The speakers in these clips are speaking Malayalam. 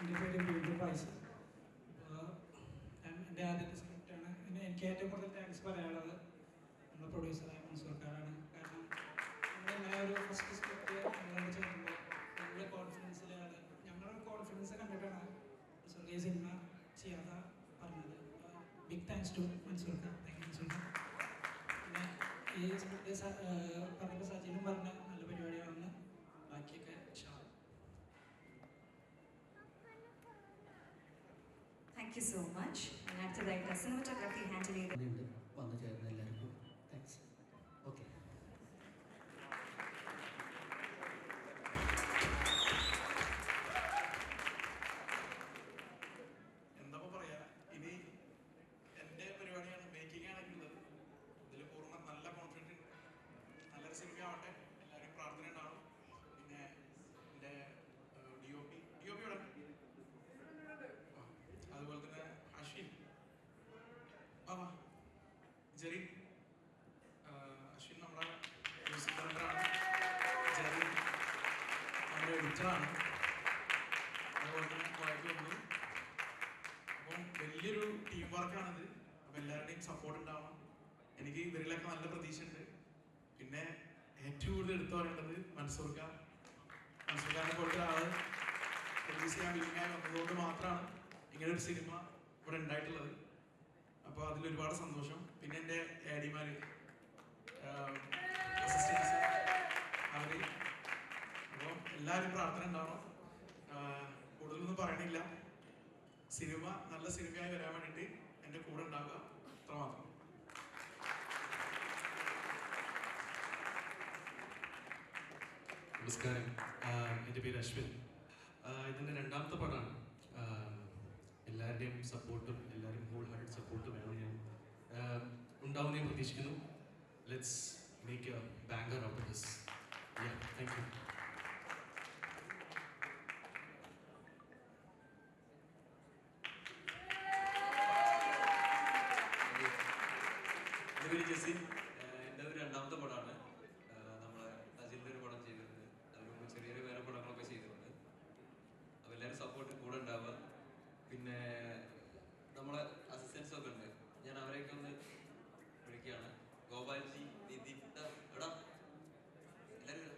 Independent film price. എൻ്റെ ആദ്യത്തെ സ്ക്രിപ്റ്റാണ്. എനിക്ക് ഏറ്റവും കൂടുതൽ താങ്ക്സ് പറയാനുള്ളത് നമ്മുടെ പ്രൊഡ്യൂസറായ മൻസൂർക്കാരാണ്. കാരണം നമ്മളിങ്ങനെ ഒരു ഫസ്റ്റ് സ്ക്രിപ്റ്റ് ഞങ്ങളോട് ചെയ്യുമ്പോൾ ഞങ്ങളുടെ കോൺഫിഡൻസിലാണ്, ഞങ്ങളുടെ കോൺഫിഡൻസ് കണ്ടിട്ടാണ് മൻസൂർക്ക് ഈ സിനിമ ചെയ്യാതെ പറഞ്ഞത്. ബിഗ് താങ്ക്സ് ടു മൻസൂർക്കാർ. താങ്ക് യു മൻസൂർക്കാർ. പിന്നെ ഈ സ്ക്രിപ്റ്റ് പറഞ്ഞപ്പോൾ സജിനും പറഞ്ഞ നല്ല പരിപാടിയാണെന്ന്, ബാക്കിയൊക്കെ ഷാർ. Thank you so much. And after that, the cinematography handle ചെയ്ത് വന്നു ചേർന്ന എല്ലാവർക്കും താങ്ക്സ്. ഓക്കെ, എന്താ പറയാ, ഇനി എൻ്റെ പരിപാടിയാണ്, മേക്കിംഗ് ആണെന്നുള്ളത്. ഇതിൽ പൂർണ്ണ നല്ല കോൺഫിഡൻറ്റ് ഉണ്ട്. നല്ലൊരു സിനിമ ആവട്ടെ, എല്ലാവരും പ്രാർത്ഥന ഉണ്ടാവണം. പിന്നെ എൻ്റെ ഡി ഒ പി ഇവിടെ, അതുപോലെ തന്നെ അശ്വിൻ, ജെറിൻ. അശ്വിൻ നമ്മുടെ മ്യൂസിക് ഡയറക്ടറാണ്, ജെറിൻ നമ്മുടെ എഡിറ്ററാണ്, അതുപോലെ തന്നെ കോയക്ക് വന്നു. അപ്പം വലിയൊരു ടീം വർക്കാണിത്. അപ്പം എല്ലാവരുടെയും സപ്പോർട്ട് ഉണ്ടാവണം. എനിക്ക് ഇവരിലൊക്കെ നല്ല പ്രതീക്ഷയുണ്ട്. പിന്നെ ഏറ്റവും കൂടുതൽ എടുത്തു പറയേണ്ടത് മൻസൂർക്കാരനെ പോലത്തെ ആള് പ്രൊഡ്യൂസ് ചെയ്യാൻ വില്ലിങ്ങായി വന്നതുകൊണ്ട് മാത്രമാണ് ഇങ്ങനെ ഒരു സിനിമ ഇവിടെ ഉണ്ടായിട്ടുള്ളത്. അപ്പോൾ അതിൽ ഒരുപാട് സന്തോഷം. പിന്നെ എൻ്റെ ആഡിമാര്, അസിസ്റ്റൻസ്, അവർ, അപ്പോൾ എല്ലാവരും പ്രാർത്ഥന ഉണ്ടാവണം. കൂടുതലൊന്നും പറയണില്ല. സിനിമ നല്ല സിനിമയായി വരാൻ വേണ്ടിയിട്ട് എൻ്റെ കൂടെ ഉണ്ടാവുക, അത്രമാത്രം. നമസ്കാരം, എൻ്റെ പേര് അശ്വിൻ. ഇതിൻ്റെ രണ്ടാമത്തെ പടമാണ്. എല്ലാവരുടെയും സപ്പോർട്ടും എല്ലാവരും ഹോൾ ഹാർട്ടഡ് സപ്പോർട്ടും വേണം, ഞാൻ ഉണ്ടാവും ഞാൻ പ്രതീക്ഷിക്കുന്നു. Let's make A banker out of this. Thank you. എൻ്റെ പേര് ജെസിൻ. എൻ്റെ ഒരു രണ്ടാമത്തെ പടമാണ്. നമ്മളെ നജിലിൻ്റെ ഒരു പടം ചെയ്തിട്ടുണ്ട്. അതിന് മുമ്പ് ചെറിയൊരു വേറെ പടങ്ങളൊക്കെ ചെയ്തിട്ടുണ്ട്. അപ്പോൾ എല്ലാവരും സപ്പോർട്ട് കൂടെ ഉണ്ടാവുക. പിന്നെ നമ്മളെ അസിസ്റ്റൻസ് ഒക്കെ ഉണ്ട്, ഞാൻ അവരെയൊക്കെ ഒന്ന് വിളിക്കുകയാണ്. ഗോപാൽജി, നിതിൻ, എടാ എല്ലാവരും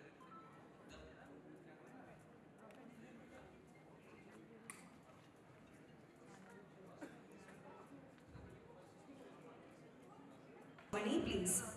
Bunny, please.